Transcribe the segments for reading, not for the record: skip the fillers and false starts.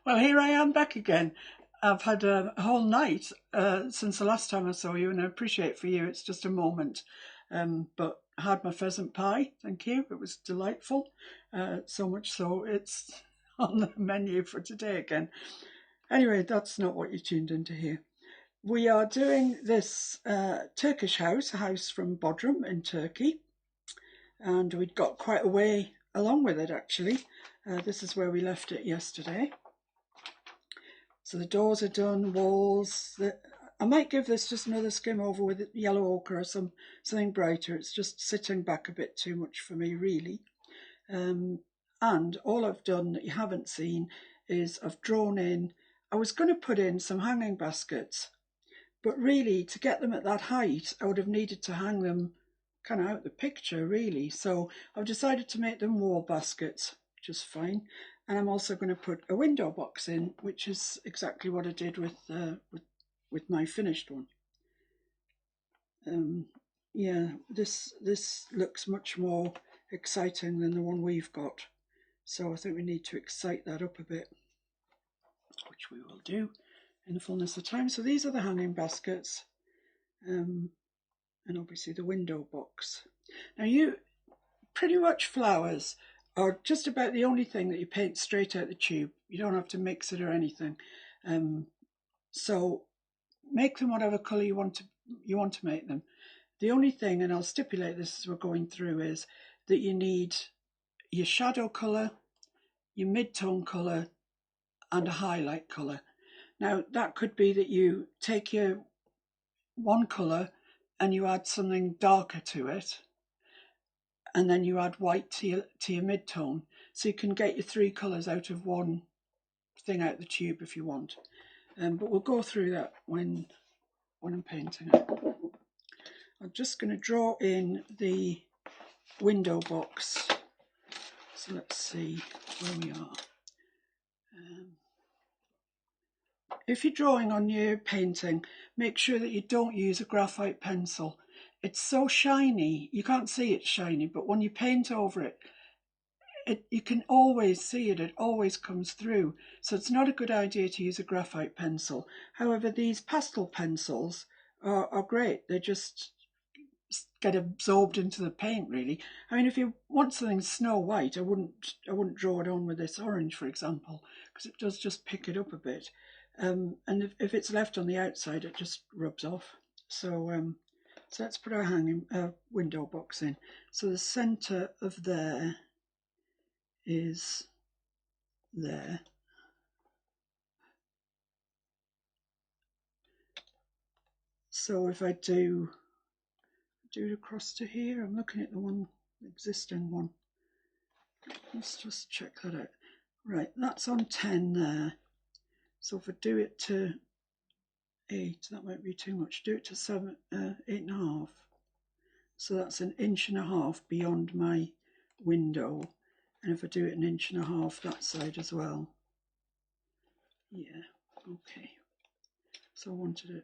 Well, here I am back again. I've had a whole night since the last time I saw you, and I appreciate for you it's just a moment. But I had my pheasant pie, thank you. It was delightful. So much so it's on the menu for today again. Anyway, that's not what you tuned in to hear. We are doing this Turkish house, a house from Bodrum in Turkey, and we'd got quite a way along with it actually. This is where we left it yesterday. So the doors are done, walls. I might give this just another skim over with yellow ochre or something brighter. It's just sitting back a bit too much for me, really. And all I've done that you haven't seen is I've drawn in. I was going to put in some hanging baskets, but really to get them at that height, I would have needed to hang them kind of out the picture, really. So I've decided to make them wall baskets, which is fine. And I'm also going to put a window box in, which is exactly what I did with my finished one. Yeah, this looks much more exciting than the one we've got. So I think we need to excite that up a bit, which we will do in the fullness of time. So these are the hanging baskets, and obviously the window box. Now you pretty much flowers are just about the only thing that you paint straight out the tube. You don't have to mix it or anything. So make them whatever colour you want to make them. The only thing, and I'll stipulate this as we're going through, is that you need your shadow colour, your mid-tone colour, and a highlight colour. Now that could be that you take your one colour and you add something darker to it, and then you add white to your mid-tone. So you can get your three colours out of one thing out the tube if you want. But we'll go through that when I'm painting it. I'm just going to draw in the window box. So let's see where we are. If you're drawing on your painting, make sure that you don't use a graphite pencil. It's so shiny, you can't see it's shiny, but when you paint over it, you can always see it, it always comes through. So it's not a good idea to use a graphite pencil. However, these pastel pencils are great. They just get absorbed into the paint, really. I mean, if you want something snow white, I wouldn't draw it on with this orange, for example, because it does just pick it up a bit. And if it's left on the outside, it just rubs off. So let's put our hanging window box in. So the centre of there is there. So if I do it across to here, I'm looking at the existing one. Let's just check that out. Right, that's on 10 there. So if I do it to 8, that might be too much. Do it to 7, 8.5. So that's an inch and a half beyond my window. And if I do it an inch and a half that side as well. Yeah, okay. So I wanted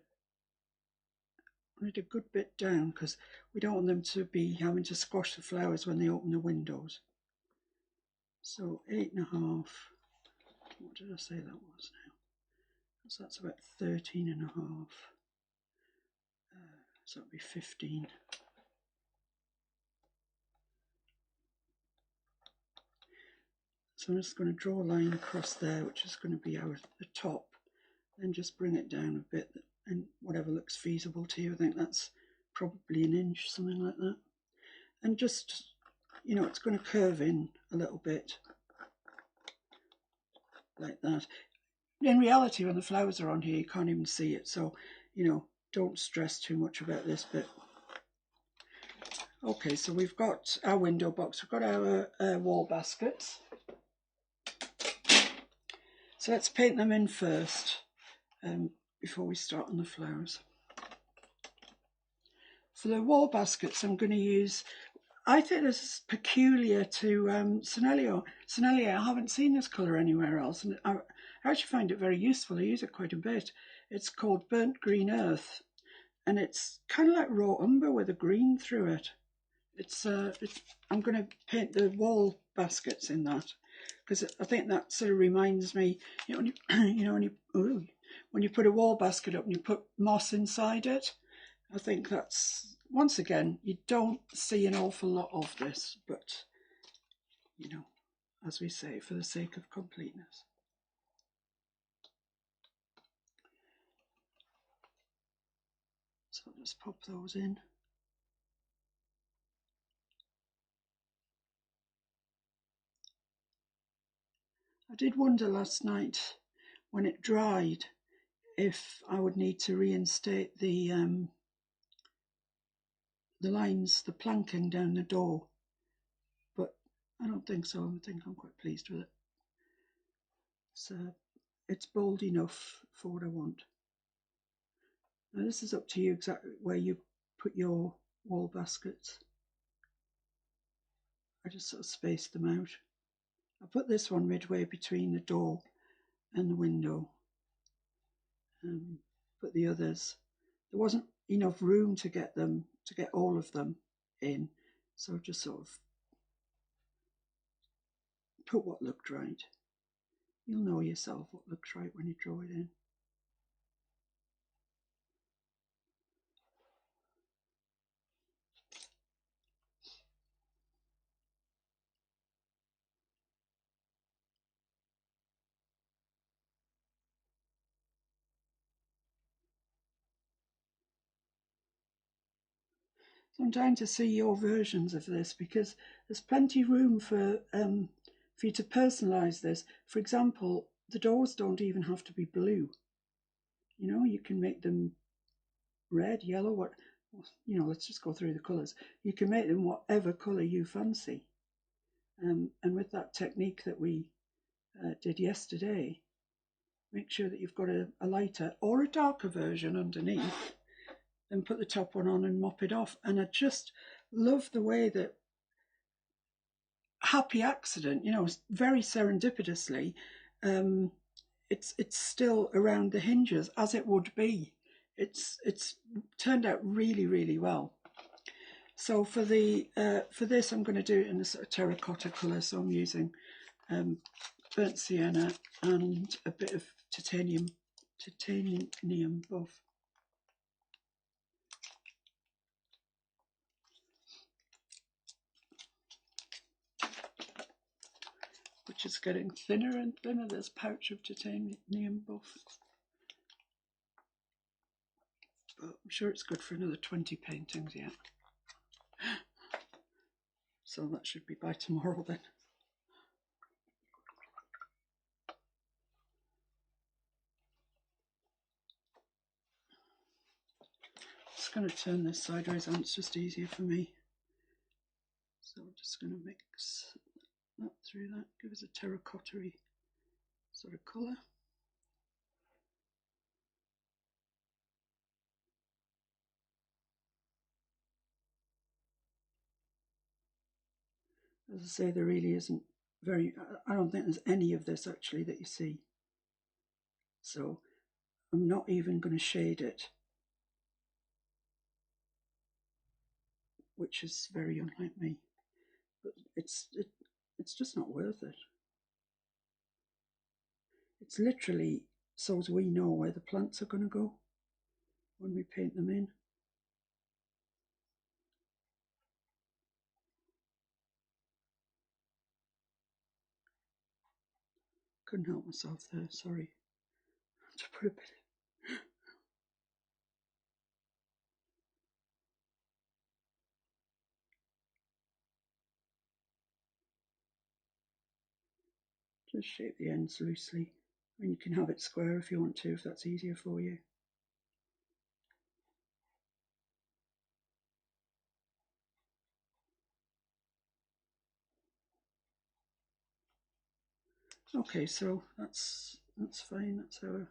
a good bit down because we don't want them to be having to squash the flowers when they open the windows. So 8.5. What did I say that was now? So that's about 13.5. So that'll be 15. So I'm just going to draw a line across there, which is going to be the top, then just bring it down a bit, and whatever looks feasible to you. I think that's probably an inch, something like that. And just, it's going to curve in a little bit, like that. In reality, when the flowers are on here, you can't even see it, so, don't stress too much about this bit. Okay, so we've got our window box, we've got our wall baskets. So let's paint them in first, before we start on the flowers. For the wall baskets, I'm going to use, I think this is peculiar to Senelio. I haven't seen this colour anywhere else, and I actually find it very useful. I use it quite a bit. It's called Burnt Green Earth, and it's kind of like raw umber with a green through it. I'm going to paint the wall baskets in that. because I think that sort of reminds me, when you, when you put a wall basket up and you put moss inside it, I think that's, once again, you don't see an awful lot of this, but, as we say, for the sake of completeness. So I'll just pop those in. I did wonder last night when it dried if I would need to reinstate the lines, the planking down the door, but I don't think so. I think I'm quite pleased with it. So it's bold enough for what I want. Now this is up to you exactly where you put your wall baskets. I just sort of spaced them out. I put this one midway between the door and the window. But the others, there wasn't enough room to get all of them in, so just sort of put what looked right. You'll know yourself what looks right when you draw it in. So I'm trying to see your versions of this, because there's plenty of room for you to personalise this. For example, the doors don't even have to be blue. You can make them red, yellow, let's just go through the colours. You can make them whatever colour you fancy. And with that technique that we did yesterday, make sure that you've got a lighter or a darker version underneath, and put the top one on and mop it off. And I just love the way that, happy accident, very serendipitously, it's still around the hinges as it would be. It's turned out really, really well. So for this, I'm going to do it in a sort of terracotta colour. So I'm using burnt sienna and a bit of titanium buff. Which is getting thinner and thinner, this pouch of titanium buff. But I'm sure it's good for another 20 paintings yet. So that should be by tomorrow then. Just going to turn this sideways on, it's just easier for me. So I'm just going to mix that through that, give us a terracotta-y sort of colour. As I say, there really isn't I don't think there's any of this actually that you see. So I'm not even going to shade it, which is very unlike me. But it's just not worth it. It's literally so as we know where the plants are going to go when we paint them in. Couldn't help myself there, sorry. To put a bit. Just shape the ends loosely. And you can have it square if you want to, if that's easier for you. Okay, so that's fine. That's our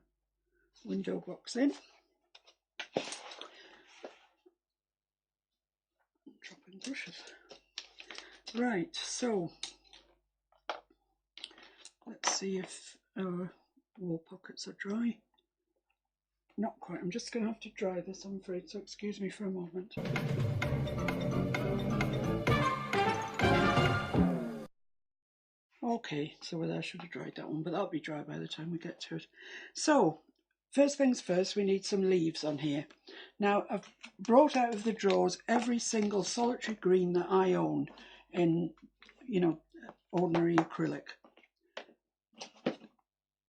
window box in. Dropping brushes. Right, so let's see if our wall pockets are dry. Not quite. I'm just going to have to dry this, I'm afraid, so excuse me for a moment. Okay, so well, I should have dried that one, but that'll be dry by the time we get to it. So, first things first, we need some leaves on here. Now, I've brought out of the drawers every single solitary green that I own in, you know, ordinary acrylic.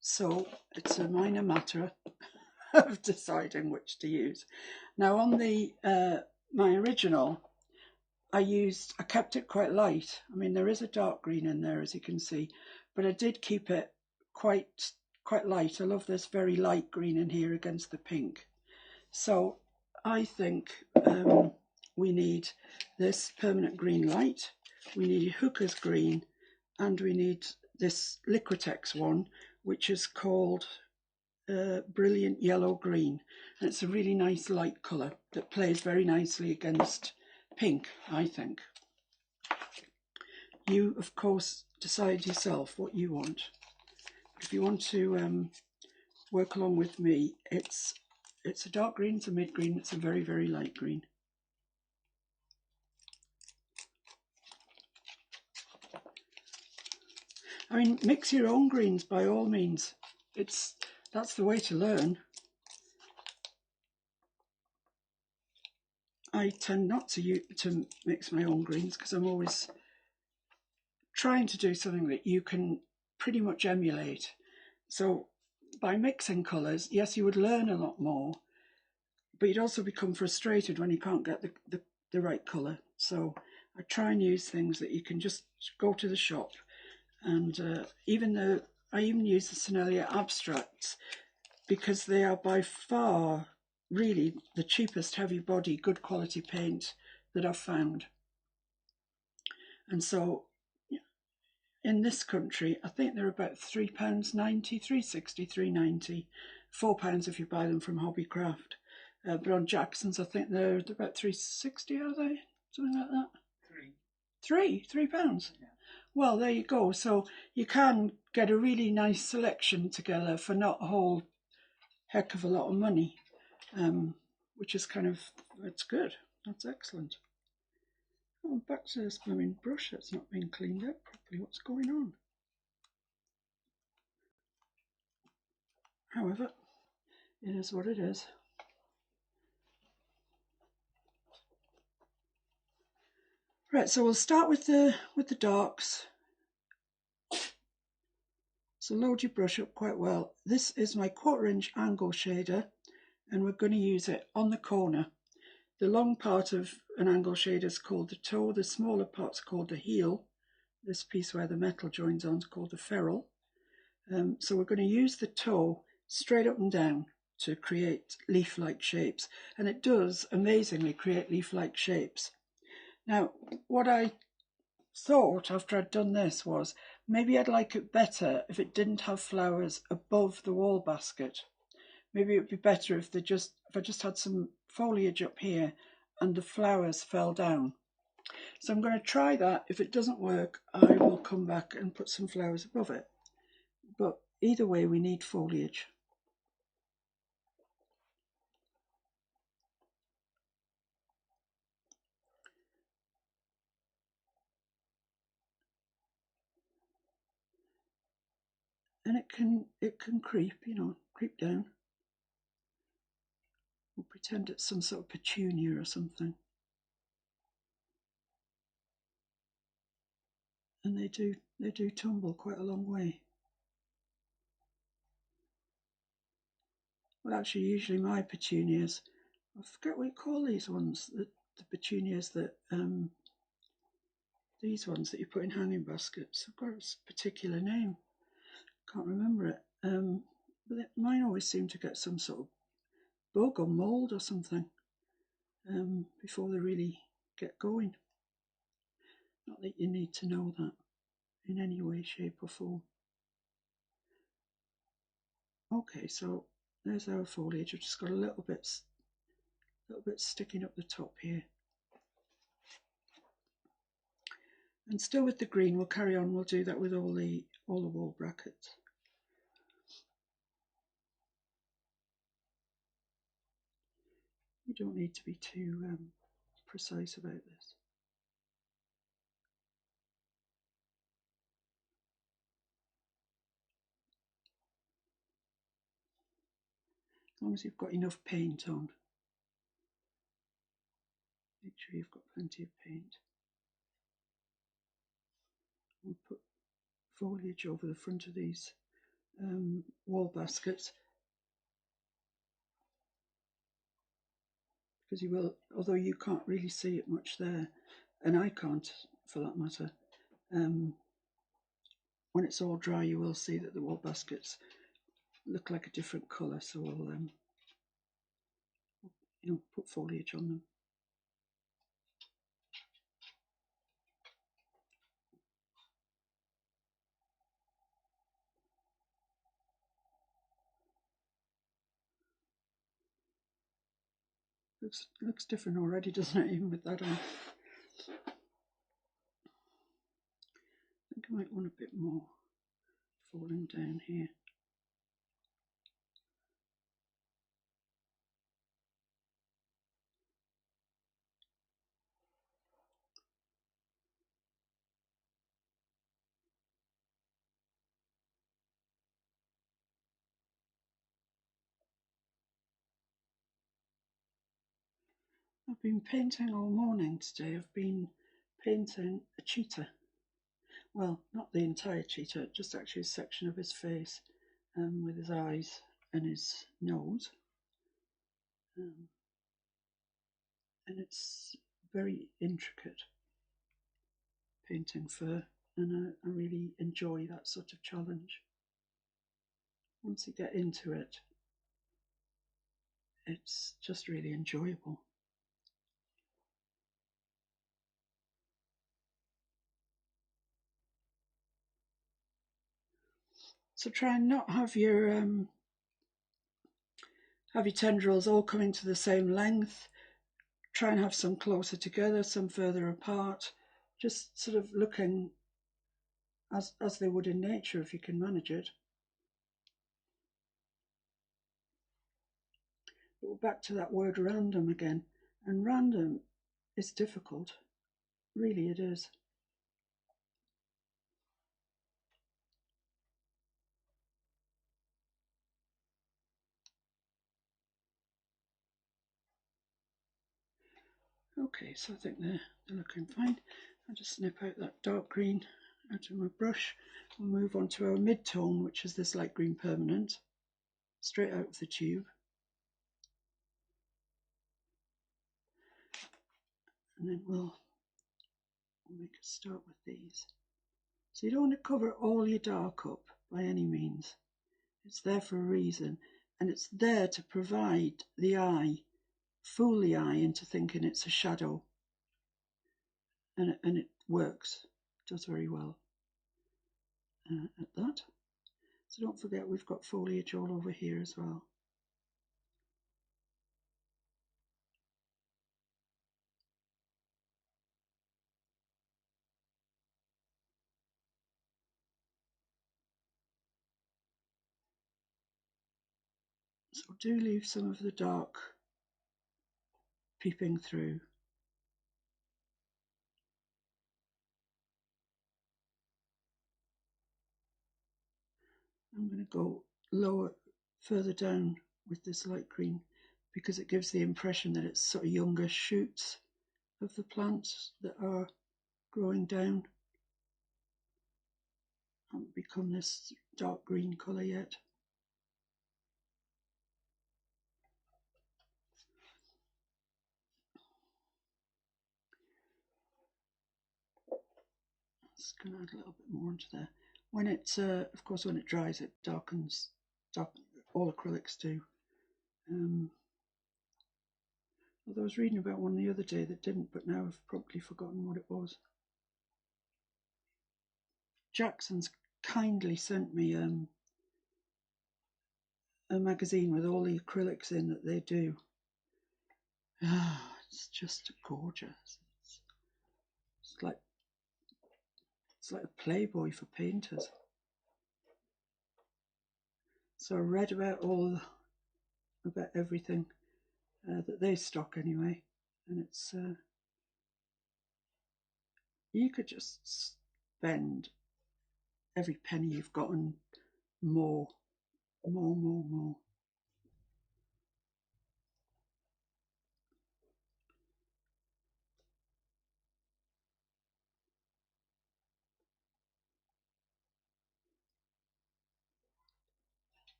So, it's a minor matter of deciding which to use. Now, on the my original, I kept it quite light. I mean, there is a dark green in there, as you can see, but I did keep it quite light. I love this very light green in here against the pink. So I think we need this permanent green light, we need Hooker's green, and we need this Liquitex one, which is called Brilliant Yellow Green. And it's a really nice light colour that plays very nicely against pink, I think. You, of course, decide yourself what you want. If you want to work along with me, it's a dark green, it's a mid green, it's a very, very light green. I mean, mix your own greens by all means. That's the way to learn. I tend not to mix my own greens because I'm always trying to do something that you can pretty much emulate. So by mixing colours, yes, you would learn a lot more, but you'd also become frustrated when you can't get the right colour. So I try and use things that you can just go to the shop, and I even use the Sennelier Abstracts because they are by far really the cheapest heavy body, good quality paint that I've found. And so in this country, I think they're about £3.90, £3.60, £3.90, £4 if you buy them from Hobbycraft. But on Jackson's, I think they're about £3.60, are they? Something like that. £3. Yeah. Well, there you go. So you can get a really nice selection together for not a whole heck of a lot of money, which is it's good. That's excellent. Oh, back to this blooming brush that's not been cleaned up properly. What's going on? However, it is what it is. Right, so we'll start with the darks. So load your brush up quite well. This is my 1/4 inch angle shader, and we're going to use it on the corner. The long part of an angle shader is called the toe, the smaller part's called the heel. This piece where the metal joins on is called the ferrule. So we're going to use the toe straight up and down to create leaf-like shapes, and it does amazingly create leaf-like shapes. Now, what I thought after I'd done this was maybe I'd like it better if it didn't have flowers above the wall basket. Maybe it would be better if I just had some foliage up here and the flowers fell down. So I'm going to try that. If it doesn't work, I will come back and put some flowers above it. But either way, we need foliage. And it can creep, creep down. We'll pretend it's some sort of petunia or something. And they do tumble quite a long way. Well, actually, usually my petunias, I forget what you call these ones, the petunias that, these ones that you put in hanging baskets. I've got a particular name, can't remember it. But mine always seem to get some sort of bug or mould or something before they really get going. Not that you need to know that in any way, shape or form. Okay, so there's our foliage. I've just got a little bit sticking up the top here. And still with the green, we'll carry on. We'll do that with all the wall brackets. You don't need to be too precise about this. long as you've got enough paint on. Make sure you've got plenty of paint. We'll put foliage over the front of these wall baskets, because you will, although you can't really see it much there, and I can't for that matter, when it's all dry you will see that the wall baskets look like a different colour, so we'll put foliage on them. Looks different already, doesn't it, even with that on? I think I might want a bit more falling down here. I've been painting all morning today. I've been painting a cheetah. Well, not the entire cheetah, just actually a section of his face, with his eyes and his nose. And it's very intricate painting fur, and I really enjoy that sort of challenge. Once you get into it, it's just really enjoyable. So try and not have your tendrils all coming to the same length. Try and have some closer together, some further apart, just sort of looking as they would in nature if you can manage it. But we're back to that word random again, and random is difficult, really it is. Okay, so I think they're looking fine. I'll just snip out that dark green out of my brush and move on to our mid-tone, which is this light green permanent, straight out of the tube. And then we'll make a start with these. So you don't want to cover all your dark up by any means. It's there for a reason, and it's there to provide the eye, fool the eye into thinking it's a shadow. And it works, does very well at that. So don't forget we've got foliage all over here as well. So do leave some of the dark peeping through. I'm going to go lower, further down with this light green, because it gives the impression that it's sort of younger shoots of the plants that are growing down. Haven't become this dark green colour yet. Just going to add a little bit more into there. When it, of course, when it dries, it darkens. All acrylics do. Although I was reading about one the other day that didn't, but now I've probably forgotten what it was. Jackson's kindly sent me a magazine with all the acrylics in that they do. It's just gorgeous. It's like a Playboy for painters. So I read about everything that they stock anyway, and it's you could just spend every penny you've got and more.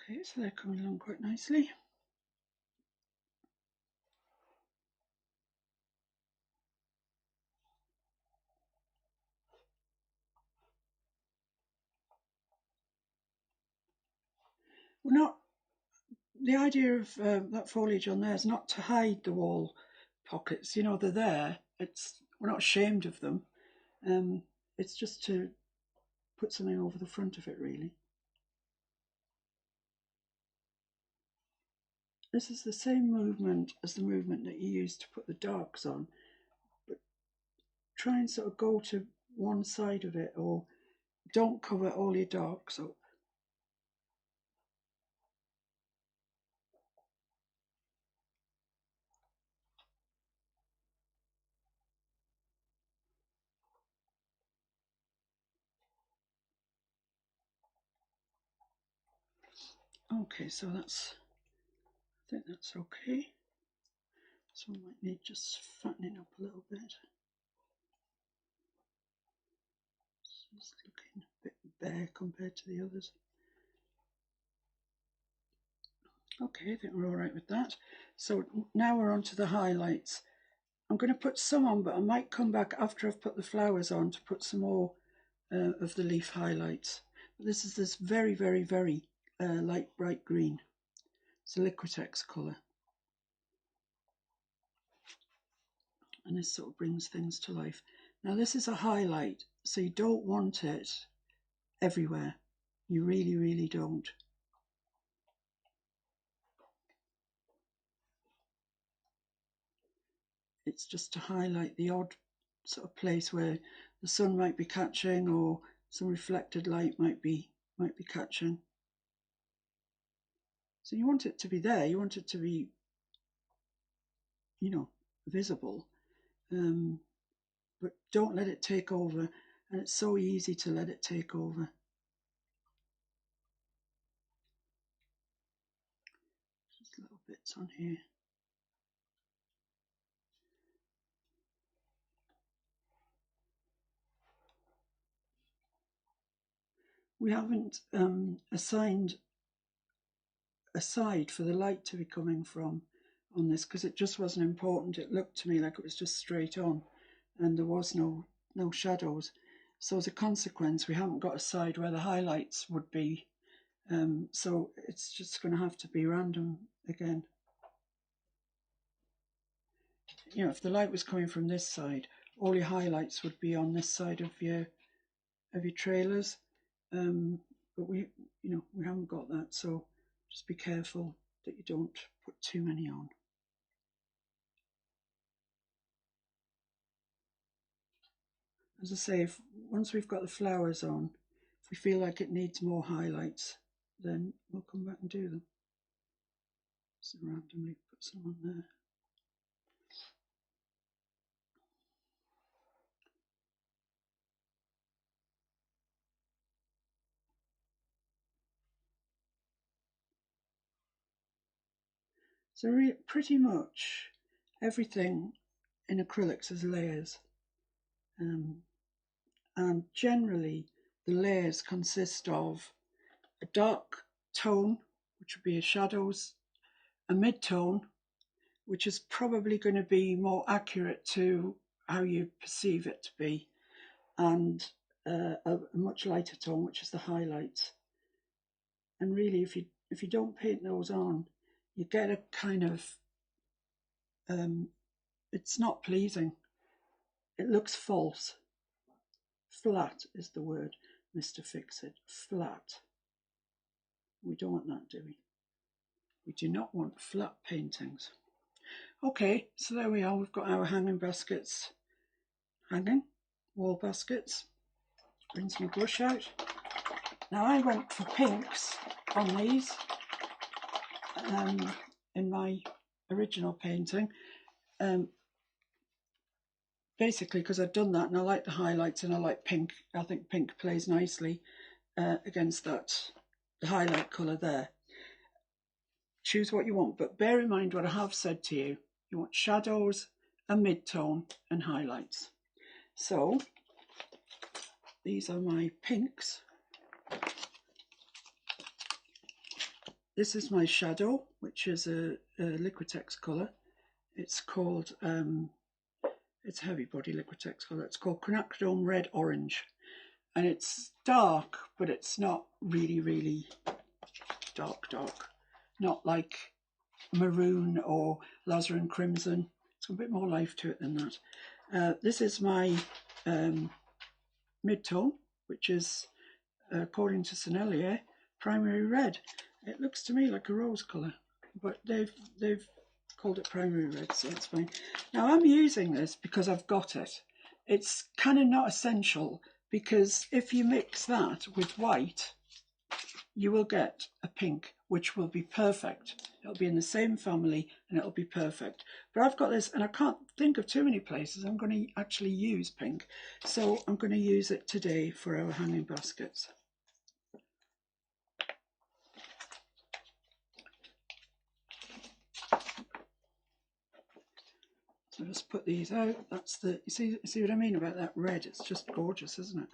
Okay, so they're coming along quite nicely. We're not, the idea of that foliage on there is not to hide the wall pockets. You know, they're there. We're not ashamed of them. It's just to put something over the front of it, really. This is the same movement as the movement that you used to put the darks on, but try and sort of go to one side of it, or don't cover all your darks up. Okay, so I think that's okay. So I might need just fattening up a little bit. It's looking a bit bare compared to the others. Okay, I think we're all right with that. So now we're on to the highlights. I'm going to put some on, but I might come back after I've put the flowers on to put some more of the leaf highlights. But this is this very, very, very light bright green. It's a Liquitex colour. And this sort of brings things to life. Now this is a highlight, so you don't want it everywhere. You really, really don't. It's just to highlight the odd sort of place where the sun might be catching, or some reflected light might be catching. So you want it to be there, you want it to be, you know, visible, but don't let it take over. And it's so easy to let it take over. Just little bits on here. We haven't assigned a side for the light to be coming from on this, because it just wasn't important. It looked to me like it was just straight on, and there was no shadows. So as a consequence, we haven't got a side where the highlights would be. So it's just going to have to be random again. You know, if the light was coming from this side, all your highlights would be on this side of your trailers. But we haven't got that, so just be careful that you don't put too many on. As I say, once we've got the flowers on, if we feel like it needs more highlights, then we'll come back and do them. So randomly put some on there. So pretty much everything in acrylics is layers. And generally the layers consist of a dark tone, which would be a shadows, a mid-tone, which is probably going to be more accurate to how you perceive it to be, and a much lighter tone, which is the highlights. And really, if you don't paint those on, you get a kind of it's not pleasing. It looks false. Flat is the word, Mr. Fix-It. Flat. We don't want that, do we? We do not want flat paintings. Okay, so there we are. We've got our hanging baskets hanging, wall baskets. Rinse my brush out. Now I went for pinks on these in my original painting, basically because I've done that and I like the highlights and I like pink. I think pink plays nicely against that, the highlight colour there. Choose what you want, but bear in mind what I have said to you. You want shadows, a mid-tone and highlights. So these are my pinks. this is my shadow, which is a Liquitex colour. It's called, it's a heavy body Liquitex colour. It's called Quinacridone Red Orange. And it's dark, but it's not really, really dark. Not like maroon or Lazarin Crimson. It's got a bit more life to it than that. This is my mid-tone, which is, according to Sennelier, primary red. It looks to me like a rose colour, but they've called it primary red, so that's fine. Now I'm using this because I've got it. It's kind of not essential, because if you mix that with white, you will get a pink, which will be perfect. It'll be in the same family and it'll be perfect. But I've got this, and I can't think of too many places I'm going to actually use pink. So I'm going to use it today for our hanging baskets. So just put these out. That's the, you see what I mean about that red? It's just gorgeous, isn't it?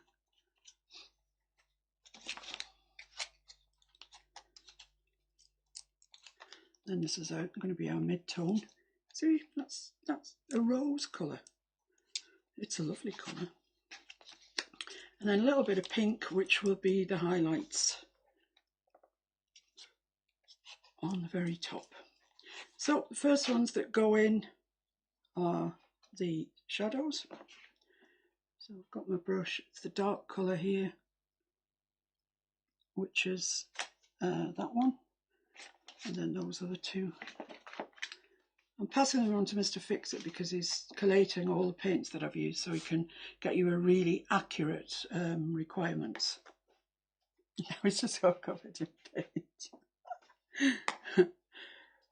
Then this is going to be our mid-tone. See, that's a rose colour. It's a lovely colour. And then a little bit of pink, which will be the highlights on the very top. So the first ones that go in are the shadows. So I've got my brush. It's the dark colour here, which is that one. And then those are the two. I'm passing them on to Mr. Fix-It because he's collating all the paints that I've used, so he can get you a really accurate requirements. Now it's just all covered in paint.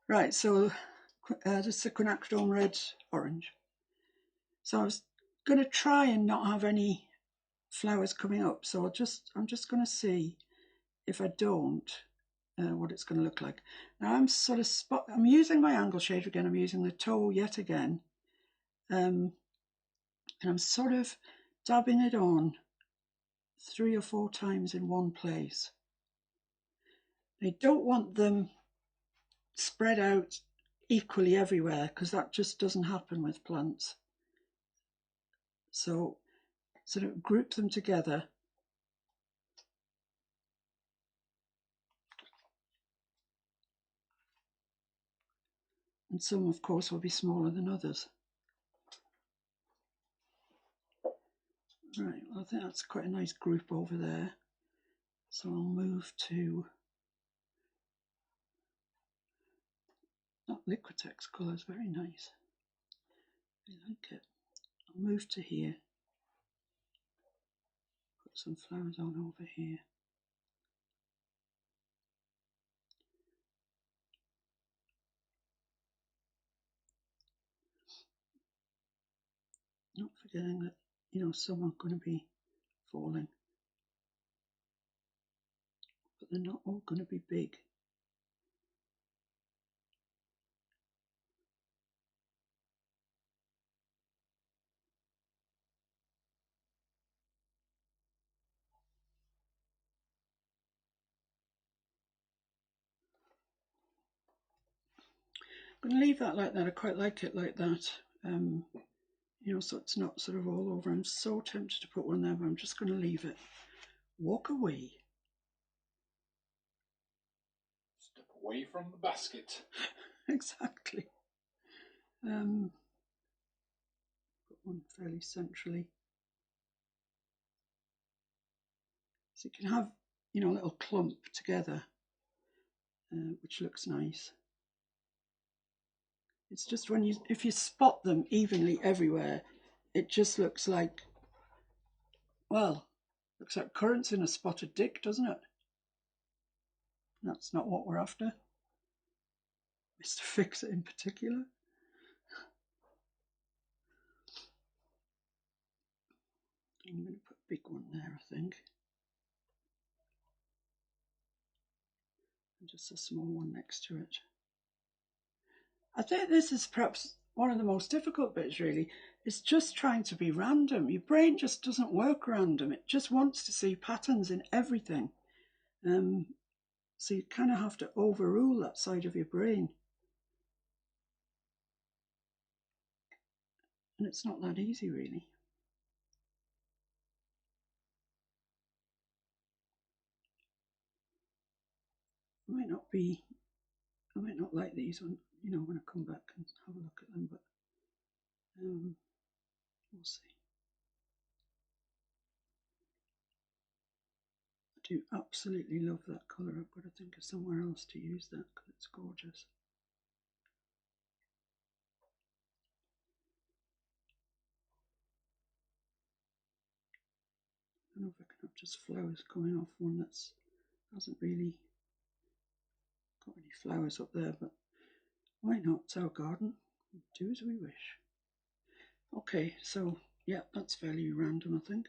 Right, so just a Quinacridone Red Orange. So I was going to try and not have any flowers coming up, so I'm just going to see if I don't, what it's going to look like. Now I'm I'm using my angle shader again. I'm using the toe yet again, and I'm sort of dabbing it on 3 or 4 times in one place. I don't want them spread out equally everywhere, because that just doesn't happen with plants. So sort of group them together. And some, of course, will be smaller than others. Right, well, I think that's quite a nice group over there. So I'll move to that Liquitex colour is very nice. I like it. I'll move to here. Put some flowers on over here. Not forgetting that, you know, some are going to be falling, but they're not all going to be big. I'm going to leave that like that. I quite like it like that. You know, so it's not sort of all over. I'm so tempted to put one there, but I'm just going to leave it. Walk away. Step away from the basket. Exactly. Put one fairly centrally. So you can have, you know, a little clump together, which looks nice. It's just when if you spot them evenly everywhere, it just looks like, well, looks like currants in a spotted dick, doesn't it? That's not what we're after. Mr. Fix-It in particular. I'm going to put a big one there, I think. And just a small one next to it. I think this is perhaps one of the most difficult bits, really. It's just trying to be random. Your brain just doesn't work random. It just wants to see patterns in everything. So you kind of have to overrule that side of your brain. And it's not that easy, really. I might not like these when I come back and have a look at them, but we'll see. I do absolutely love that colour. I've got to think of somewhere else to use that because it's gorgeous. I don't know if I can have just flowers coming off one that's hasn't really got any flowers up there, but why not? It's our garden. We'll do as we wish. Okay, so yeah, that's fairly random, I think.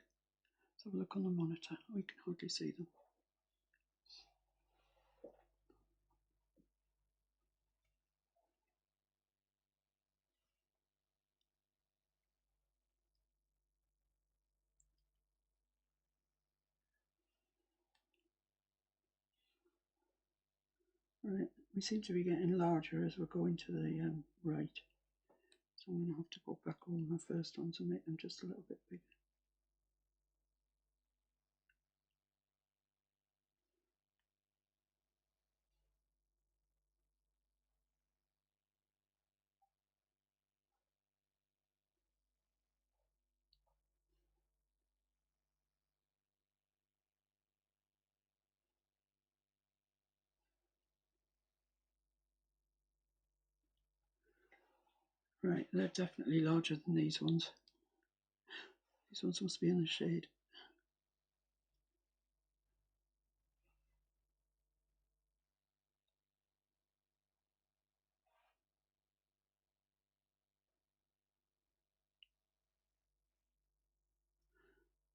Let's have a look on the monitor. We can hardly see them. Right, we seem to be getting larger as we're going to the right. So I'm going to have to go back over my first ones and make them just a little bit bigger. Right, they're definitely larger than these ones. These ones must be in the shade.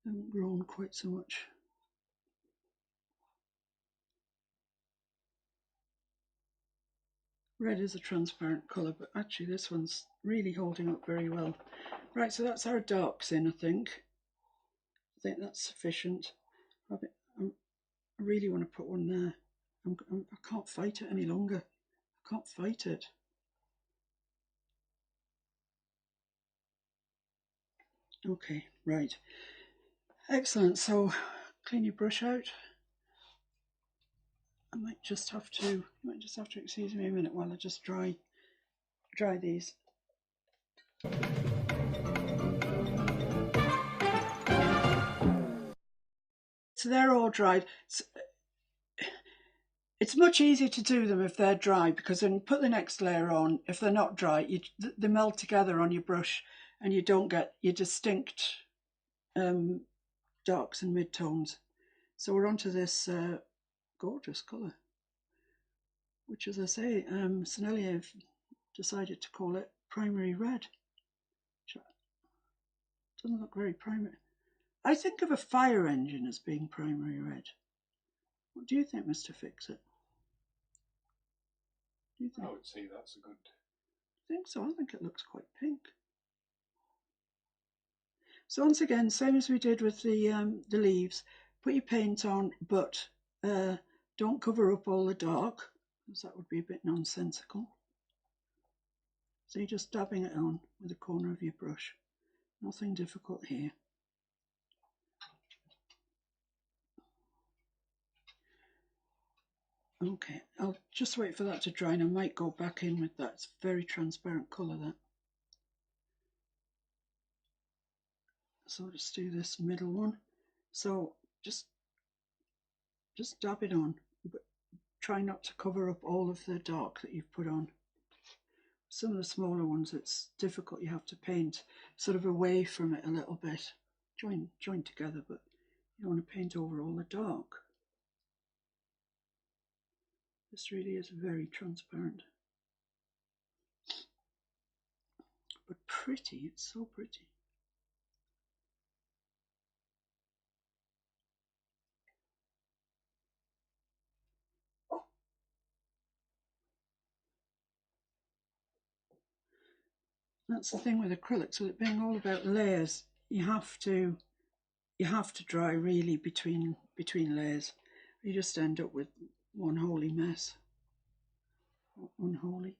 They haven't grown quite so much. Red is a transparent colour, but actually this one's really holding up very well. Right, so that's our darks in, I think. I think that's sufficient. I really want to put one there. I can't fight it any longer. I can't fight it. Okay, right. Excellent. So clean your brush out. You might just have to excuse me a minute while I just dry these. So they're all dried. It's much easier to do them if they're dry, because when you put the next layer on, if they're not dry, they melt together on your brush and you don't get your distinct darks and mid-tones. So we're onto this gorgeous colour, which, as I say, Sennelier have decided to call it primary red. Doesn't look very primary. I think of a fire engine as being primary red. What do you think, Mr. Fix-It? Do you think? I would say that's a good. I think so. I think it looks quite pink. So once again, same as we did with the leaves, put your paint on, but don't cover up all the dark, because that would be a bit nonsensical. So you're just dabbing it on with the corner of your brush. Nothing difficult here. Okay, I'll just wait for that to dry and I might go back in with that. It's very transparent colour, that. So I'll just do this middle one. So just dab it on, but try not to cover up all of the dark that you've put on. Some of the smaller ones, it's difficult. You have to paint sort of away from it a little bit. Join together, but you don't want to paint over all the dark. This really is very transparent. But pretty, it's so pretty. That's the thing with acrylics, with it being all about layers, you have to dry really between layers. You just end up with one holy mess. Unholy.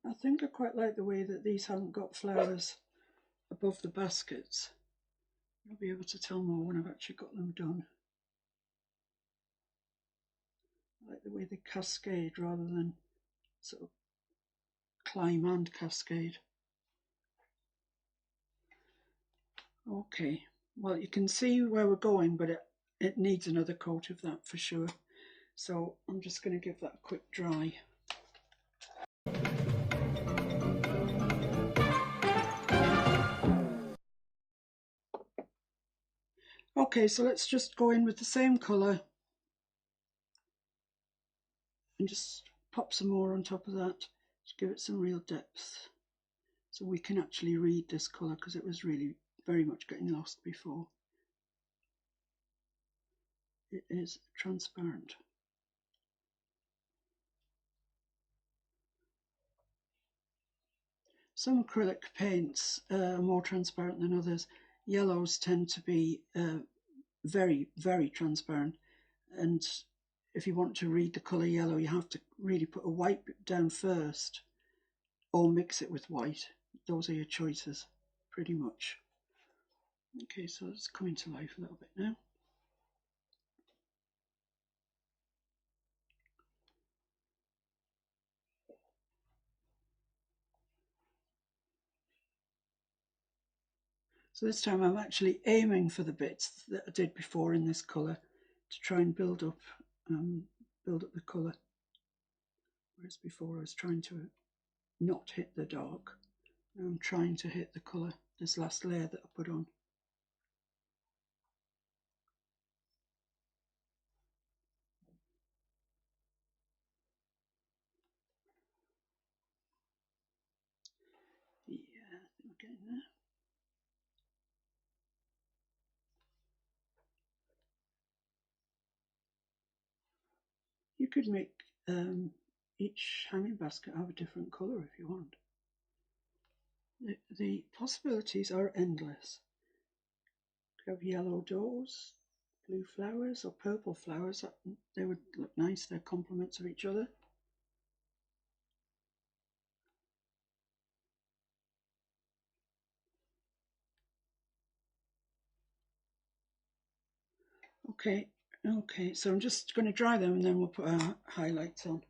I think I quite like the way that these haven't got flowers above the baskets. I'll be able to tell more when I've actually got them done. I like the way they cascade rather than sort of climb and cascade. Okay, well, you can see where we're going, but it needs another coat of that for sure. So I'm just going to give that a quick dry. Okay, so let's just go in with the same colour and just pop some more on top of that to give it some real depth, so we can actually read this colour, because it was really very much getting lost before. It is transparent. Some acrylic paints are more transparent than others. Yellows tend to be very, very transparent, and if you want to read the colour yellow, you have to really put a white down first or mix it with white. Those are your choices, pretty much. Okay, so it's coming to life a little bit now. So this time I'm actually aiming for the bits that I did before in this colour to try and build up the colour. Whereas before I was trying to not hit the dark. Now I'm trying to hit the colour, this last layer that I put on. Yeah, I think we're getting there. You could make each hanging basket have a different colour if you want. The possibilities are endless. You have yellow doors, blue flowers or purple flowers. They would look nice, they're complements of each other. Okay, so I'm just going to dry them and then we'll put our highlights on.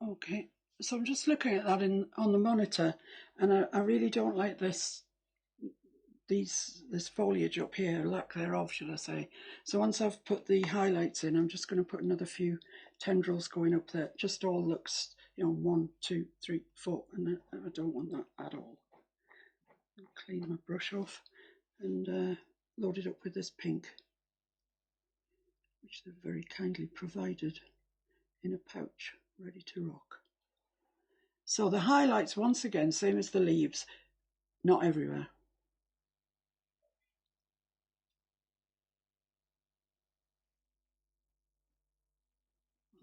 Okay, so I'm just looking at that on the monitor, and I really don't like this foliage up here, lack thereof, should I say. So once I've put the highlights in, I'm just going to put another few tendrils going up there. It just all looks, 1, 2, 3, 4, and I don't want that at all. I'll clean my brush off and load it up with this pink, which they've very kindly provided in a pouch, ready to rock. So the highlights, once again, same as the leaves, not everywhere.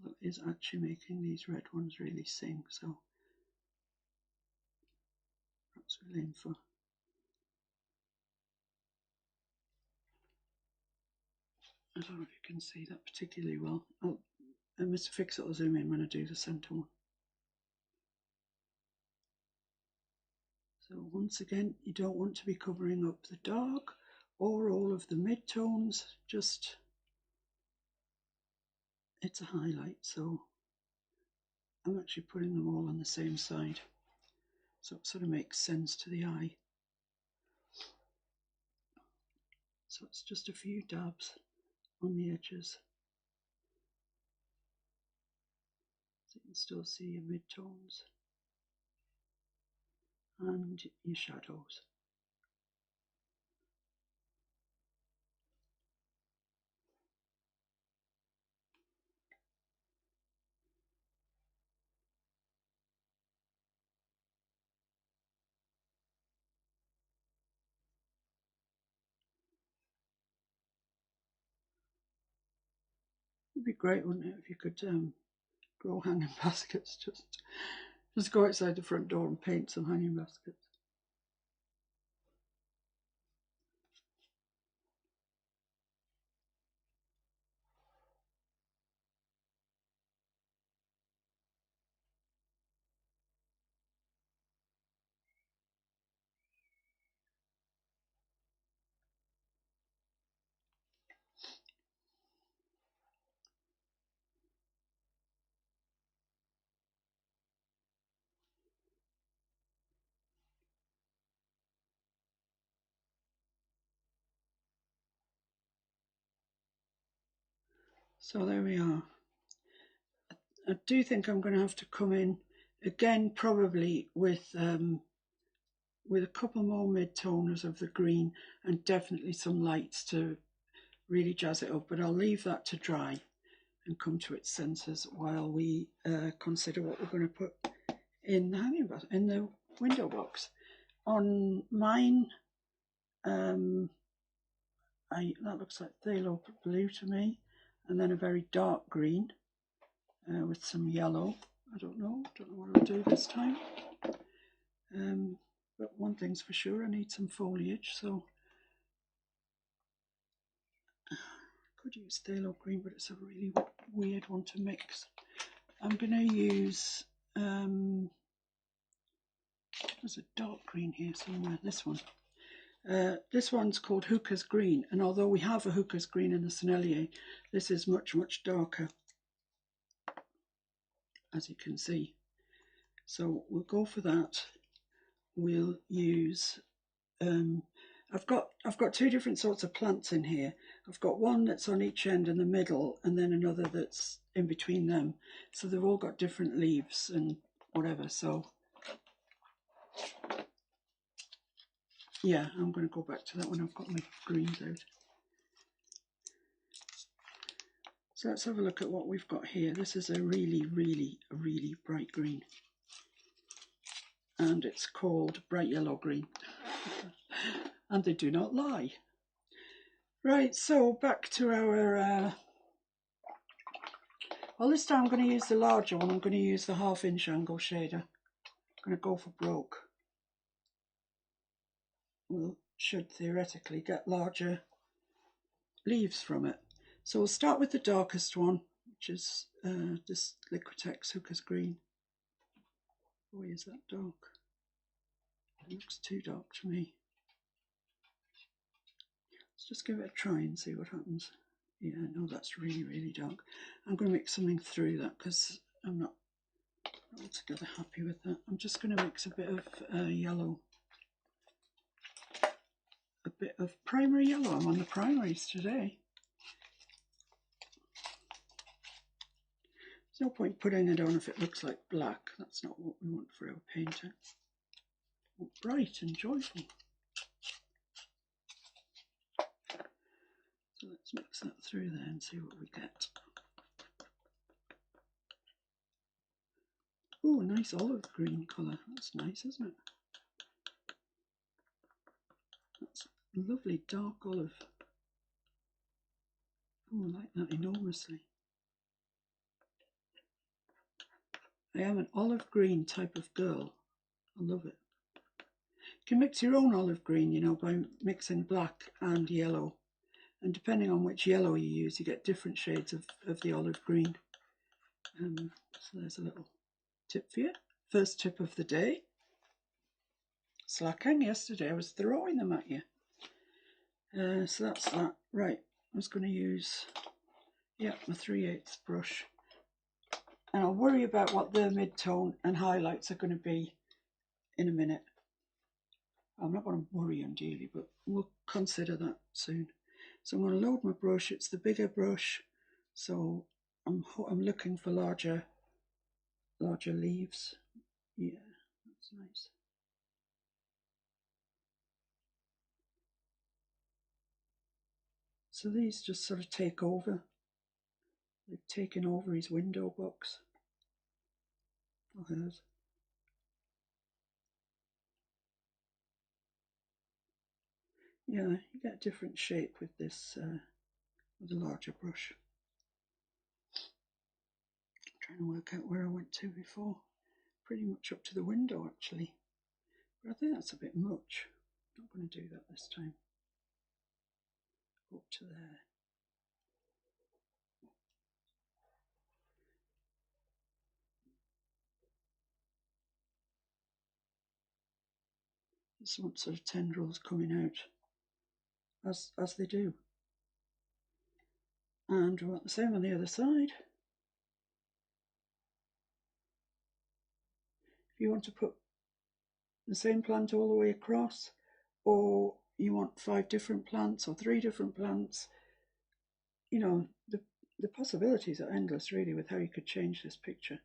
That is actually making these red ones really sing, so perhaps we'll aim for. I don't know if you can see that particularly well. Mr. Fix-It will zoom in when I do the centre one. So once again, you don't want to be covering up the dark or all of the mid-tones, just it's a highlight, so I'm actually putting them all on the same side, so it sort of makes sense to the eye. So it's just a few dabs on the edges, so you can still see your mid-tones and your shadows. It'd be great, wouldn't it, if you could grow hanging baskets. Just go outside the front door and paint some hanging baskets. So there we are. I do think I'm going to have to come in again, probably with a couple more mid-toners of the green and definitely some lights to really jazz it up. But I'll leave that to dry and come to its senses while we consider what we're going to put in the in the window box. On mine, that looks like phthalo blue to me, and then a very dark green with some yellow. I don't know what I'll do this time. But one thing's for sure, I need some foliage, so I could use phthalo green, but it's a really weird one to mix. I'm going to use, there's a dark green here somewhere, this one. This one's called Hooker's Green, and although we have a Hooker's Green in the Sennelier, this is much, much darker, as you can see. So we'll go for that. We'll use, I've got two different sorts of plants in here. I've got one that's on each end in the middle, and then another that's in between them. So they've all got different leaves and whatever. So yeah, I'm going to go back to that when I've got my greens out. So let's have a look at what we've got here. This is a really, really, really bright green. And it's called bright yellow green. And they do not lie. Right, so back to our... well, this time I'm going to use the larger one. I'm going to use the 1/2 inch angle shader. I'm going to go for broke. We should theoretically get larger leaves from it. So we'll start with the darkest one, which is this Liquitex Hooker's Green. Boy, is that dark. It looks too dark to me. Let's just give it a try and see what happens. Yeah, no, that's really, really dark. I'm going to mix something through that because I'm not altogether happy with that. I'm just going to mix a bit of yellow. A bit of primary yellow. I'm on the primaries today. There's no point putting it on if it looks like black. That's not what we want for our painting. We want bright and joyful. So let's mix that through there and see what we get. Oh, a nice olive green colour. That's nice, isn't it? That's a lovely dark olive. Oh, I like that enormously. I am an olive green type of girl. I love it. You can mix your own olive green, you know, by mixing black and yellow. And depending on which yellow you use, you get different shades of the olive green. So there's a little tip for you. First tip of the day. Slacking. Yesterday I was throwing them at you. So that's that. Right, I was going to use, yeah, my 3/8 brush. And I'll worry about what the mid-tone and highlights are going to be in a minute. I'm not going to worry unduly, but we'll consider that soon. So I'm going to load my brush. It's the bigger brush, so I'm looking for larger leaves. Yeah, that's nice. So these just sort of take over. They've taken over his window box. Or hers. Yeah, you get a different shape with this, with a larger brush. Trying to work out where I went to before. Pretty much up to the window actually. But I think that's a bit much. Not going to do that this time. Up to there. Some sort of tendrils coming out as they do. And we want the same on the other side. If you want to put the same plant all the way across, or you want 5 different plants or 3 different plants, you know, the possibilities are endless really with how you could change this picture.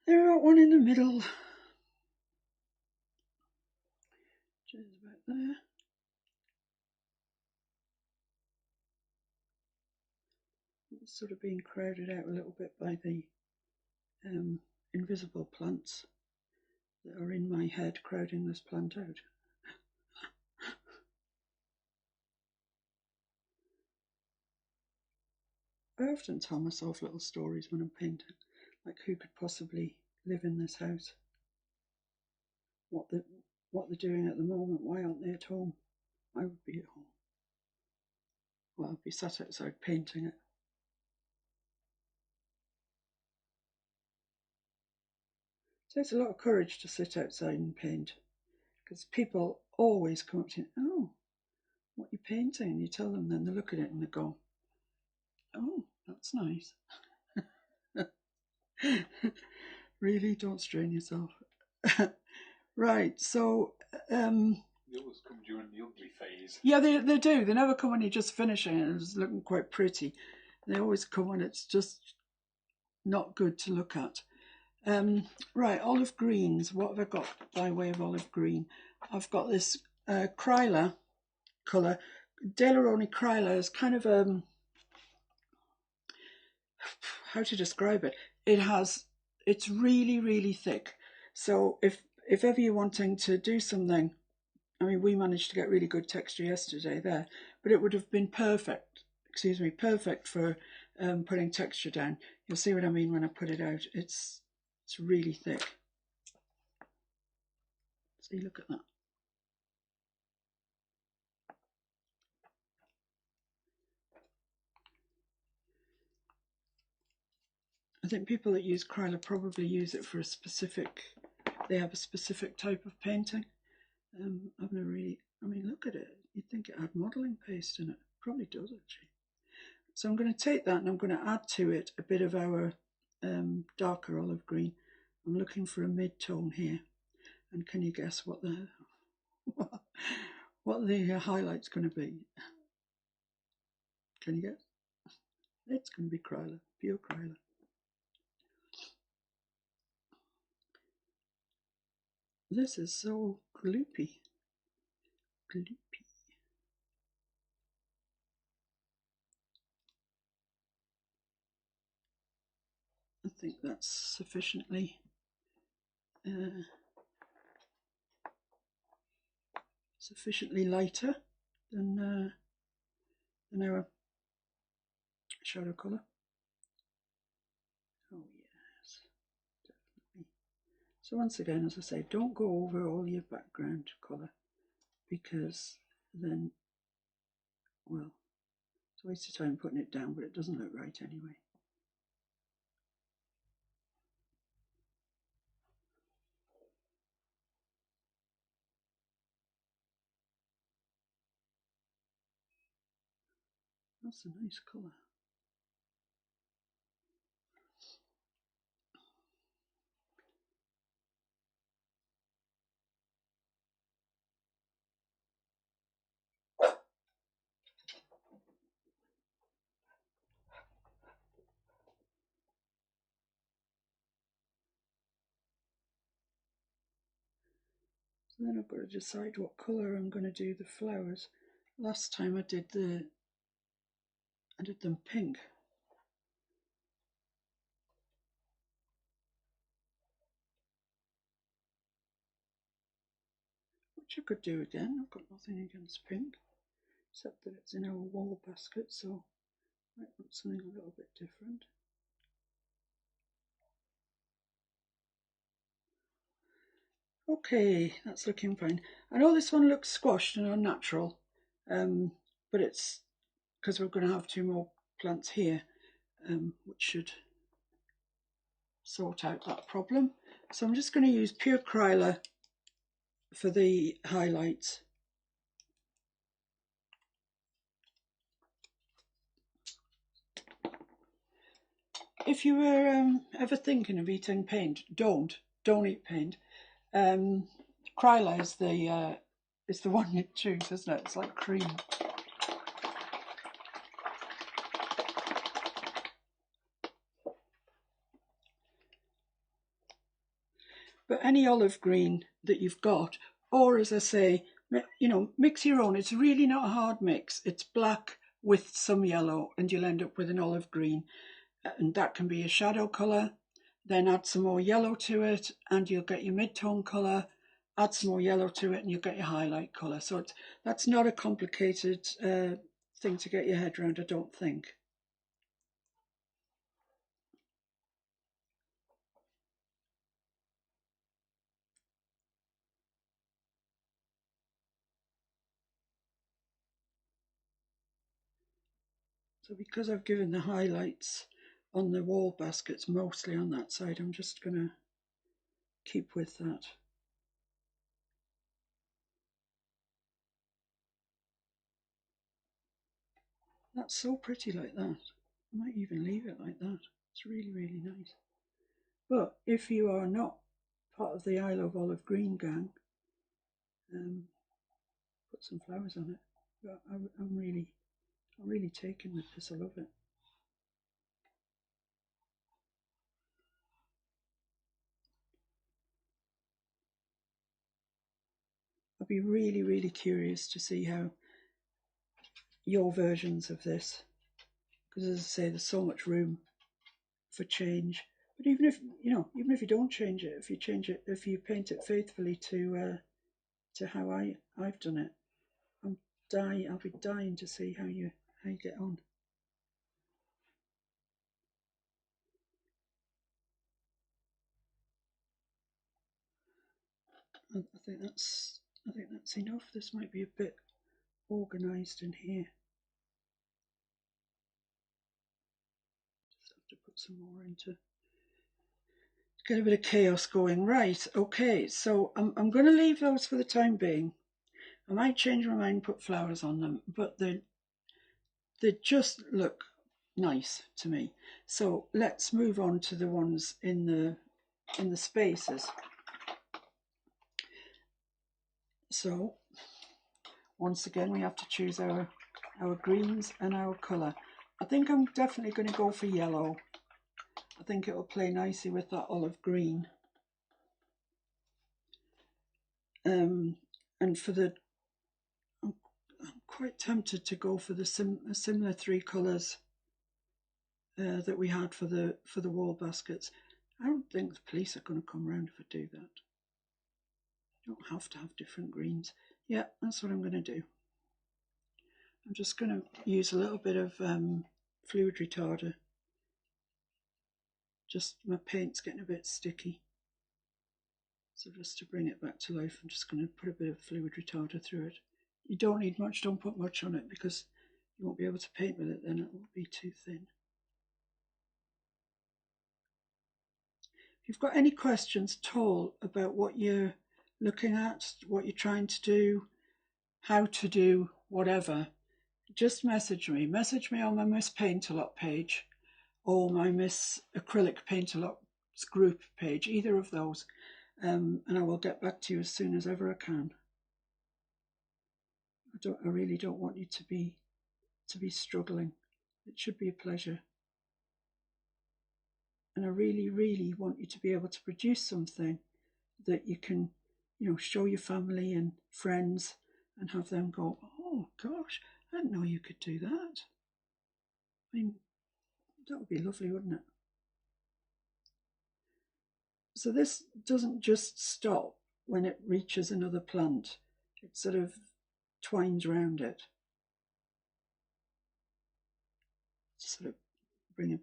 There are one in the middle. Just about there. It's sort of being crowded out a little bit by the invisible plants that are in my head crowding this plant out. I often tell myself little stories when I'm painting, like who could possibly live in this house, what they're doing at the moment, why aren't they at home? I would be at home. Well, I'd be sat outside painting it. It takes a lot of courage to sit outside and paint, because people always come up to you, oh, what are you painting? And you tell them, then they look at it and they go, oh, that's nice. Really, don't strain yourself. Right, so They always come during the ugly phase. yeah, they do. They never come when you're just finishing and it's looking quite pretty. They always come when it's just not good to look at. Right, olive greens. What have I got by way of olive green? I've got this Kryler colour. Daleroni Kryler is kind of how to describe it. It's really, really thick. So if ever you're wanting to do something, I mean, we managed to get really good texture yesterday there, but it would have been perfect for putting texture down. You'll see what I mean when I put it out. It's really thick. See, look at that. I think people that use Kryler probably use it for they have a specific type of painting. I've never really, I mean, look at it. You'd think it had modelling paste in it. Probably does actually. So I'm going to take that and I'm going to add to it a bit of our darker olive green. I'm looking for a mid-tone here. And can you guess what the highlight's going to be? Can you guess? It's going to be Kryler, pure Kryler. This is so gloopy. Gloopy. I think that's sufficiently lighter than our shadow colour. Oh yes, definitely. So once again, as I say, don't go over all your background colour, because then, well, it's a waste of time putting it down, but it doesn't look right anyway. That's a nice colour. So then I've got to decide what colour I'm going to do the flowers. Last time I did them pink. Which I could do again. I've got nothing against pink, except that it's in our wall basket, so I might want something a little bit different. Okay, that's looking fine. I know this one looks squashed and unnatural, but it's because we're going to have 2 more plants here, which should sort out that problem. So I'm just going to use pure Kryler for the highlights. If you were ever thinking of eating paint, don't eat paint. Kryler is the one you choose, isn't it? It's like cream. But any olive green that you've got, or as I say, mix your own. It's really not a hard mix. It's black with some yellow, and you'll end up with an olive green, and that can be a shadow colour. Then add some more yellow to it, and you'll get your mid-tone colour. Add some more yellow to it, and you'll get your highlight colour. So that's not a complicated thing to get your head around, I don't think. So because I've given the highlights on the wall baskets mostly on that side, I'm just going to keep with that. That's so pretty like that. I might even leave it like that. It's really, really nice. But if you are not part of the I Love Olive Green gang, put some flowers on it. But I'm really taken with this. I love it. I'd be really, really curious to see how your versions of this, because as I say, there's so much room for change. But even if you don't change it, if you paint it faithfully to how I've done it, I'll be dying to see how you get on. I think that's enough. This might be a bit organised in here. Just have to put some more into get a bit of chaos going. Right, okay, so I'm going to leave those for the time being. I might change my mind and put flowers on them, but they just look nice to me. So let's move on to the ones in the spaces. So once again, we have to choose our greens and our colour. I think I'm definitely going to go for yellow. I think it will play nicely with that olive green. And for the, I'm quite tempted to go for the similar 3 colours that we had for the wall baskets. I don't think the police are going to come round if I do that. You don't have to have different greens. Yeah, that's what I'm going to do. I'm just going to use a little bit of fluid retarder. Just my paint's getting a bit sticky. So just to bring it back to life, I'm just going to put a bit of fluid retarder through it. You don't need much, don't put much on it because you won't be able to paint with it then, it will be too thin. If you've got any questions at all about what you're looking at, what you're trying to do, how to do whatever, just message me. Message me on my Miss Paintalot page or my Miss Acrylic Paintalot group page, either of those, and I will get back to you as soon as ever I can. I really don't want you to be struggling. It should be a pleasure. And I really, really want you to be able to produce something that you can, show your family and friends and have them go, oh, Oh gosh, I didn't know you could do that. I mean, that would be lovely, wouldn't it? So this doesn't just stop when it reaches another plant. It sort of twines around it. Sort of bring a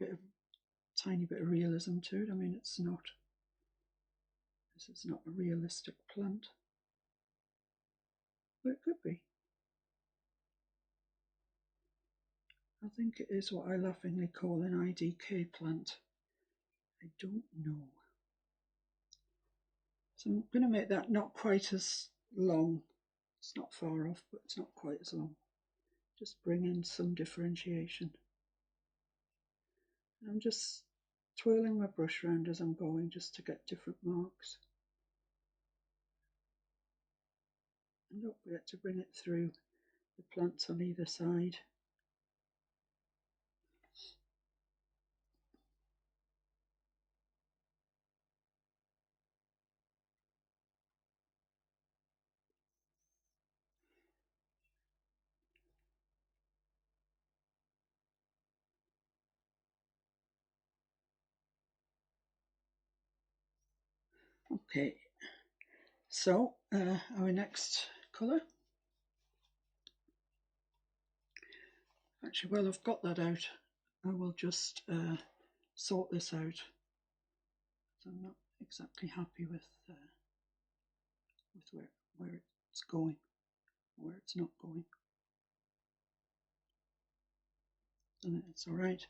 tiny bit of realism to it. I mean, this is not a realistic plant, but it could be. I think it is what I laughingly call an IDK plant. I don't know. So I'm going to make that not quite as long. It's not far off, but it's not quite as long. Just bring in some differentiation. I'm just twirling my brush around as I'm going just to get different marks. And don't forget to bring it through the plants on either side. Okay, so our next colour. Actually, while I've got that out, I will just sort this out. So I'm not exactly happy with where it's going, where it's not going. And it's all right.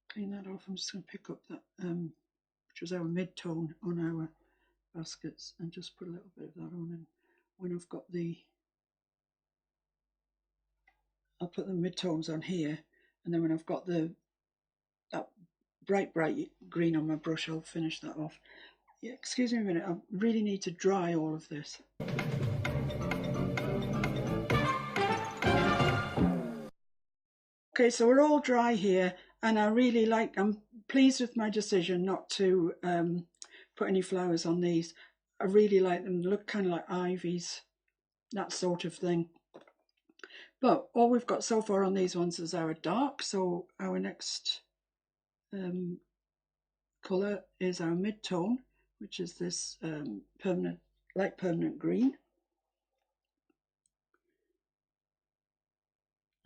Clean that off. I'm just going to pick up that, which was our mid-tone on our baskets, and just put a little bit of that on. And when I've got I'll put the mid-tones on here, and then when I've got that bright green on my brush, I'll finish that off. Yeah, excuse me a minute, I really need to dry all of this. Okay, so we're all dry here, and I'm pleased with my decision not to put any flowers on these. I really like them. They look kind of like ivies, that sort of thing. But all we've got so far on these ones is our dark, so our next colour is our mid-tone, which is this light permanent green.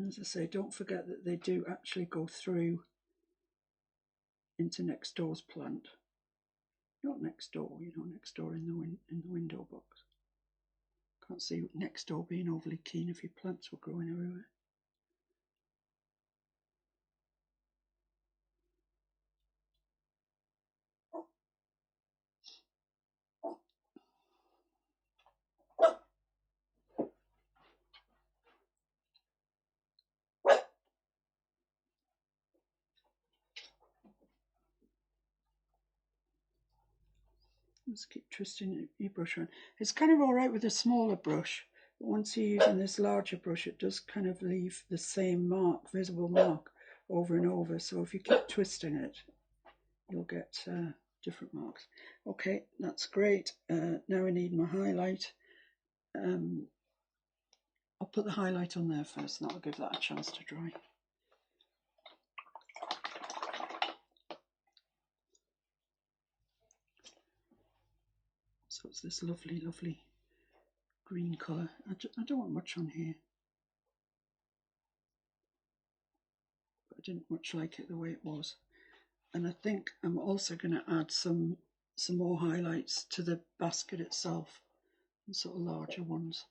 As I say, don't forget that they do actually go through into next door's plant. Not next door, next door in the window box. Can't see next door being overly keen if your plants were growing everywhere. Just keep twisting your brush around. It's kind of all right with a smaller brush, but once you're using this larger brush, it does kind of leave the same visible mark over and over. So if you keep twisting it, you'll get different marks. Okay, that's great. Now I need my highlight. I'll put the highlight on there first, and that'll give that a chance to dry. So it's this lovely, lovely green colour. I don't want much on here, but I didn't much like it the way it was. And I think I'm also going to add some more highlights to the basket itself, and sort of larger ones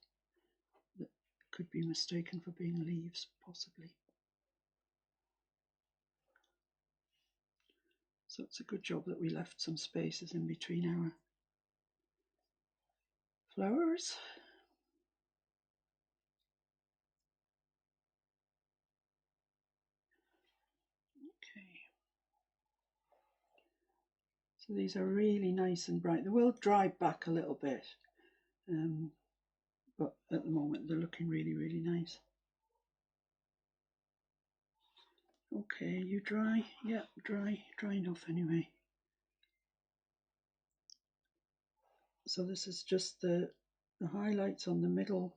that could be mistaken for being leaves, possibly. So it's a good job that we left some spaces in between our flowers. Okay. So these are really nice and bright. They will dry back a little bit, but at the moment they're looking really, really nice. Okay, you dry? Yeah, dry enough anyway. So this is just the highlights on the middle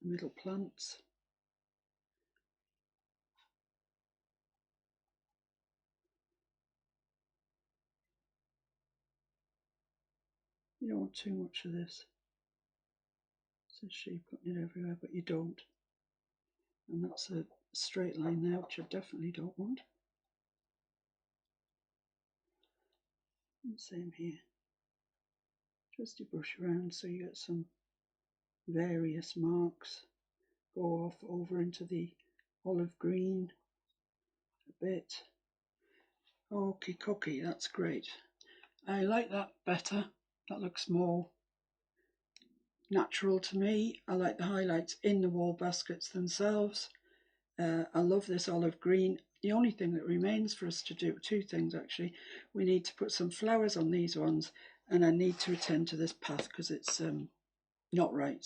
the middle plants. You don't want too much of this. It says sheep putting it everywhere, but you don't. And that's a straight line there, which I definitely don't want. And same here. Just to brush around so you get some various marks. Go off over into the olive green a bit. Okie dokie, that's great. I like that better. That looks more natural to me. I like the highlights in the wall baskets themselves. I love this olive green. The only thing that remains for us to do, two things actually, we need to put some flowers on these ones, and I need to attend to this path because it's not right.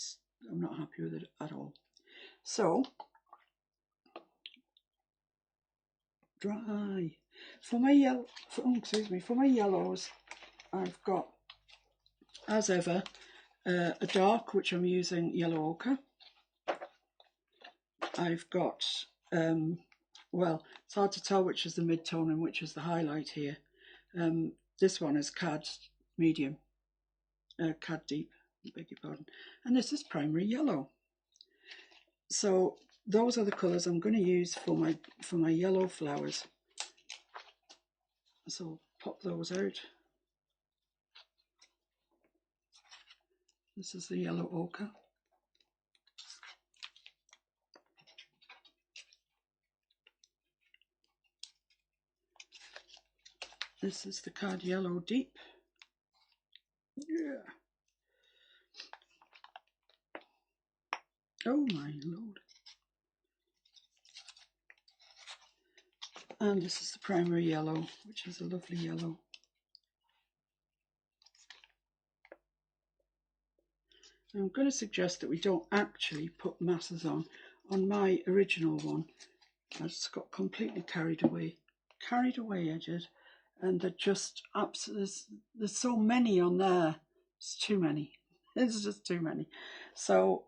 I'm not happy with it at all. So, dry. For my yellows, I've got, as ever, a dark, which I'm using yellow ochre. I've got, well, it's hard to tell which is the mid-tone and which is the highlight here. This one is Cad medium, Cad deep, beg your pardon. And this is primary yellow. So those are the colours I'm going to use for my yellow flowers. So I'll pop those out. This is the yellow ochre. This is the Cad yellow deep. Yeah. Oh my lord. And this is the primary yellow, which is a lovely yellow. I'm going to suggest that we don't actually put masses on. On my original one, I just got completely carried away. Carried away, I did. And they're just absolutely, there's so many on there. It's too many. It's just too many. So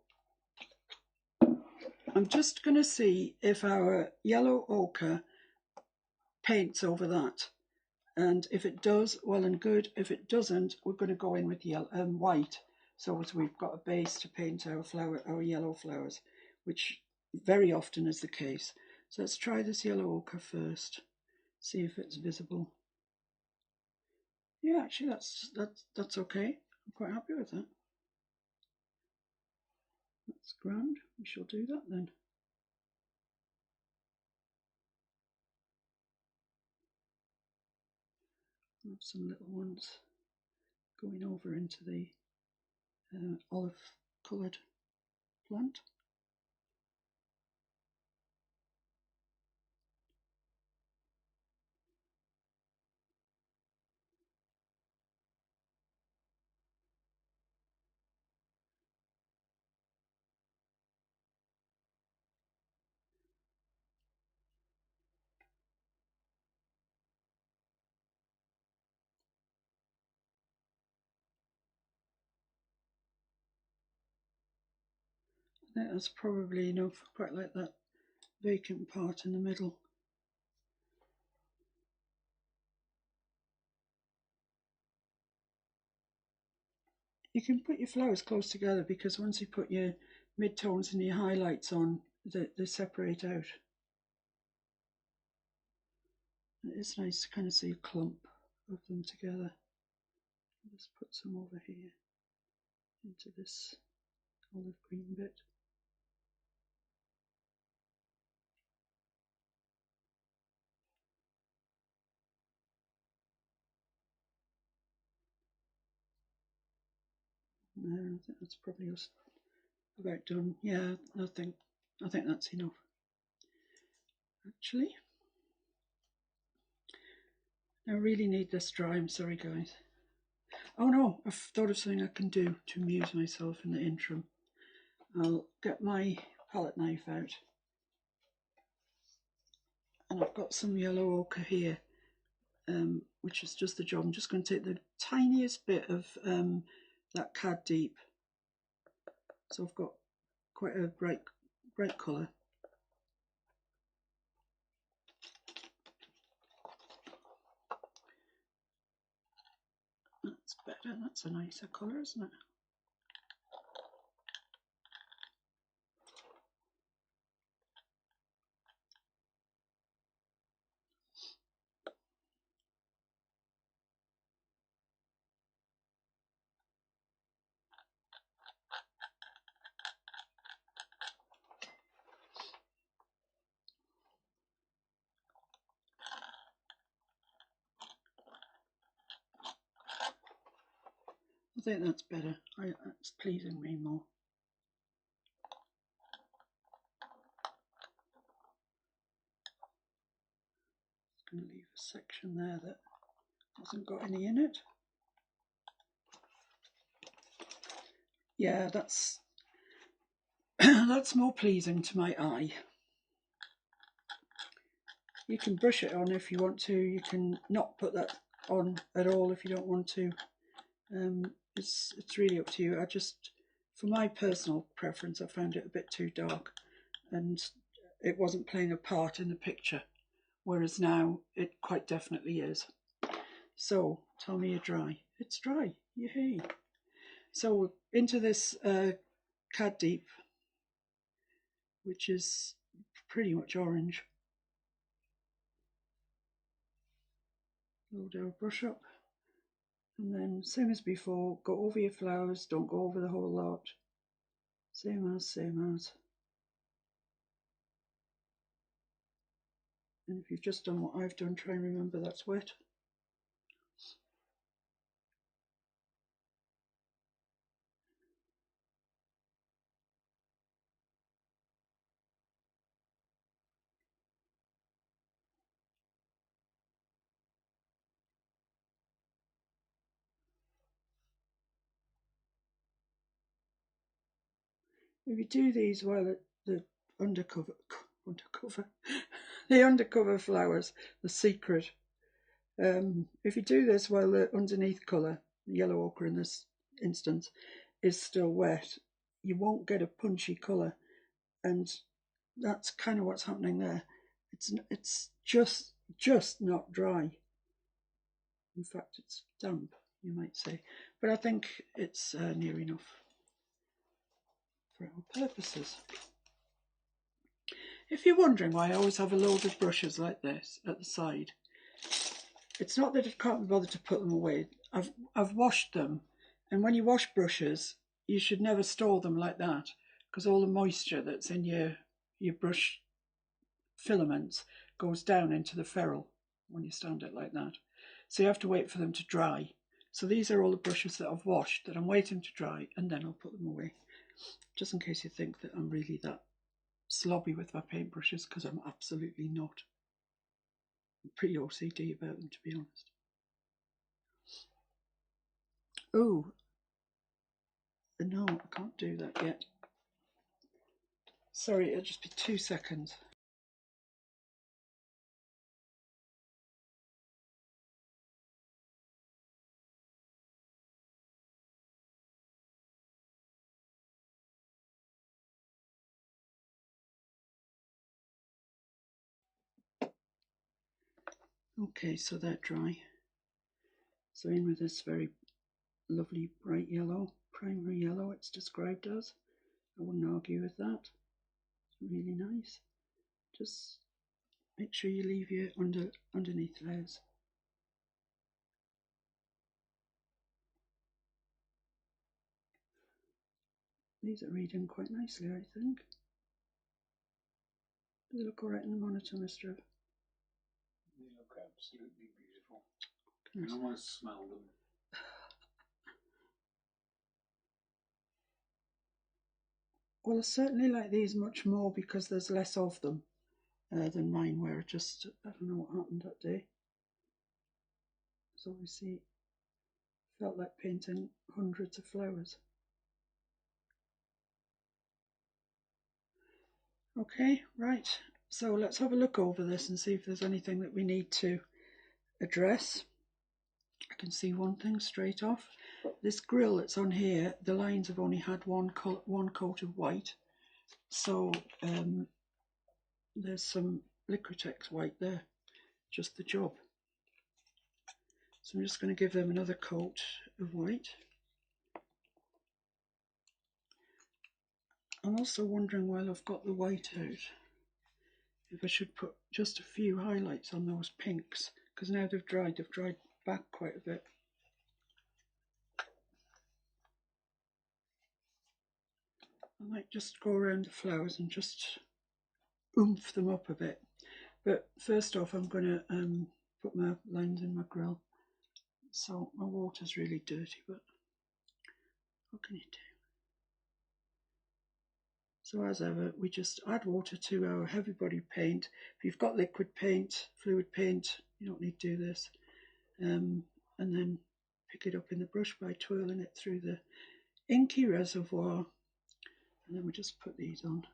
I'm just going to see if our yellow ochre paints over that. And if it does, well and good. If it doesn't, we're going to go in with white. So as we've got a base to paint our yellow flowers, which very often is the case. So let's try this yellow ochre first. See if it's visible. Yeah, actually that's okay. I'm quite happy with that. That's grand. We shall do that then. I have some little ones going over into the olive coloured plant. I think that's probably enough. I quite like that vacant part in the middle. You can put your flowers close together because once you put your mid-tones and your highlights on, they separate out. It's nice to kind of see a clump of them together. I'll just put some over here into this olive green bit. There, I think that's probably about done. Yeah, I think that's enough. Actually, I really need this dry. I'm sorry, guys. Oh no, I've thought of something I can do to amuse myself in the interim. I'll get my palette knife out, and I've got some yellow ochre here, which is just the job. I'm just going to take the tiniest bit of that Cad Deep. So I've got quite a bright colour. That's better, that's a nicer colour, isn't it? I think that's better. That's pleasing me more. Just going to leave a section there that hasn't got any in it. Yeah, that's that's more pleasing to my eye. You can brush it on if you want to. You can not put that on at all if you don't want to. It's really up to you. I just, for my personal preference, I found it a bit too dark, and it wasn't playing a part in the picture, whereas now it quite definitely is. So tell me you're dry. It's dry. Yay! So into this Cad Deep, which is pretty much orange. Load our brush up, and then same as before, go over your flowers, don't go over the whole lot. Same as. And if you've just done what I've done, try and remember that's wet. If you do these while the undercover the undercover flowers, the secret. If you do this while the underneath colour, the yellow ochre in this instance, is still wet, you won't get a punchy colour, and that's kind of what's happening there. It's just not dry. In fact, it's damp, you might say, but I think it's near enough for our purposes. If you're wondering why I always have a load of brushes like this at the side, it's not that I can't be bothered to put them away. I've washed them, and when you wash brushes, you should never store them like that, because all the moisture that's in your brush filaments goes down into the ferrule when you stand it like that. So you have to wait for them to dry. So these are all the brushes that I've washed that I'm waiting to dry, and then I'll put them away. Just in case you think that I'm really that slobby with my paintbrushes, because I'm absolutely not. I'm pretty OCD about them, to be honest. Oh, no, I can't do that yet. Sorry, it'll just be 2 seconds. Okay, so they're dry. So in with this very lovely bright yellow, primary yellow it's described as. I wouldn't argue with that. It's really nice. Just make sure you leave your underneath layers. These are reading quite nicely, I think. Do they look alright in the monitor, Mr. Ev? They look absolutely beautiful. You can almost smell them. Well, I certainly like these much more because there's less of them than mine, where I don't know what happened that day. So obviously felt like painting hundreds of flowers. Okay, right, so let's have a look over this and see if there's anything that we need to address. I can see one thing straight off. This grill that's on here, the lines have only had one coat of white, So there's some Liquitex white there, just the job. So I'm just going to give them another coat of white. I'm also wondering, while I've got the white out, if I should put just a few highlights on those pinks, because now they've dried back quite a bit. I might just go around the flowers and just oomph them up a bit. But first off, I'm going to put my lines in my grill. So my water's really dirty, but what can you do? So as ever, we just add water to our heavy body paint. If you've got liquid paint, fluid paint, you don't need to do this. And then pick it up in the brush by twirling it through the inky reservoir. And then we just put these on.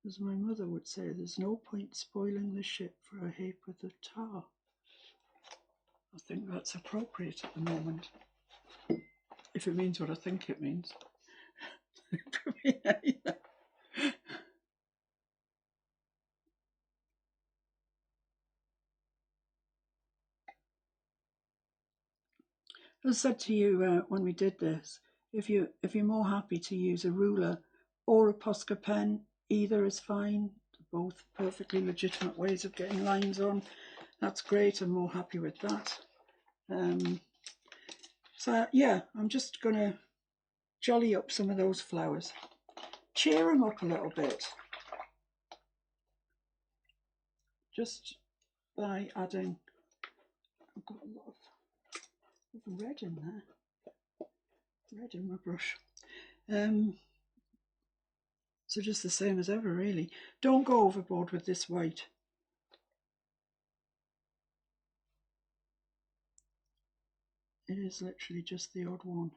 As my mother would say, there's no point spoiling the ship for a ha'porth of tar. I think that's appropriate at the moment. If it means what I think it means. For me, either. I said to you when we did this, if you're more happy to use a ruler or a Posca pen, either is fine. Both perfectly legitimate ways of getting lines on. That's great. I'm more happy with that. So yeah, I'm just gonna jolly up some of those flowers, cheer them up a little bit, just by adding. I've got a lot of red in there, red in my brush. So just the same as ever, really. Don't go overboard with this white. It is literally just the odd one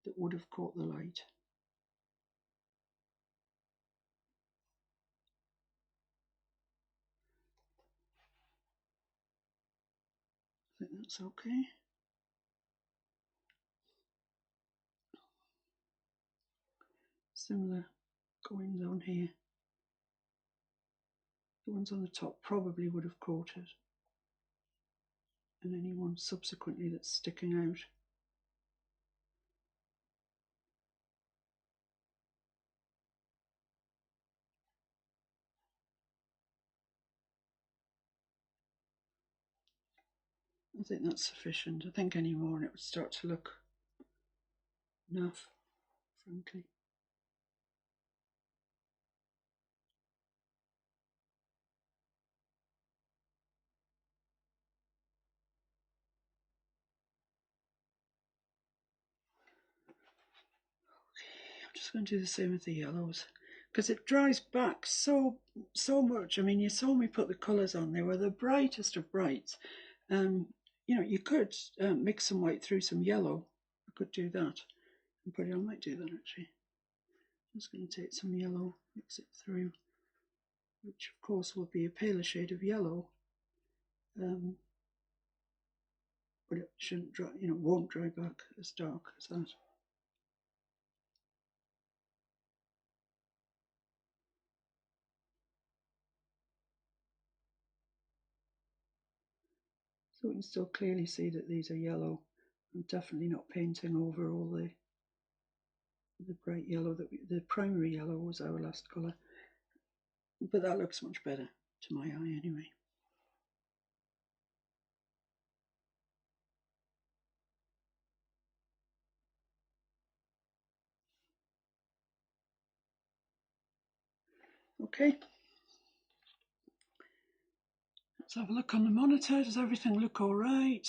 that would have caught the light. I think that's okay. Similar goings on here. The ones on the top probably would have caught it, and any one subsequently that's sticking out. I think that's sufficient. I think any more and it would start to look naff, frankly. I'm just going to do the same with the yellows, because it dries back so much. I mean, you saw me put the colours on; they were the brightest of brights. You know, you could mix some white through some yellow. I could do that and put it. I might do that actually. I'm just going to take some yellow, mix it through, which of course will be a paler shade of yellow. But it shouldn't dry. You know, won't dry back as dark as that. So we can still clearly see that these are yellow. I'm definitely not painting over all the bright yellow that the primary yellow was our last colour. But that looks much better to my eye anyway. Okay. Let's have a look on the monitor. Does everything look all right?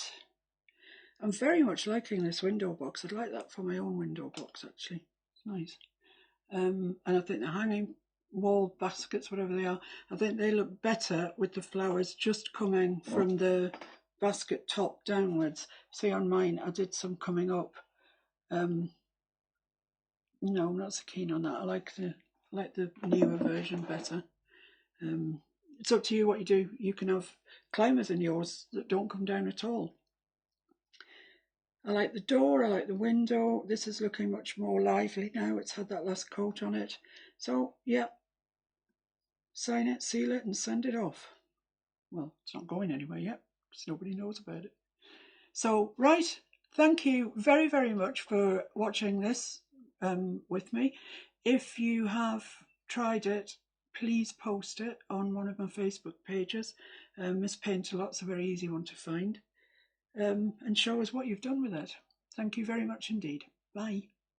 I'm very much liking this window box. I'd like that for my own window box, actually. It's nice. And I think the hanging wall baskets, whatever they are, I think they look better with the flowers just coming from the basket top downwards. See, on mine, I did some coming up. No, I'm not so keen on that. I like the newer version better. it's up to you what you do. You can have climbers in yours that don't come down at all. I like the door, I like the window. This is looking much more lively now. It's had that last coat on it. So, yeah, sign it, seal it, and send it off. Well, it's not going anywhere yet because nobody knows about it. So, right, thank you very, very much for watching this with me. If you have tried it, please post it on one of my Facebook pages. Miss Paintalot's a very easy one to find. And show us what you've done with it. Thank you very much indeed. Bye.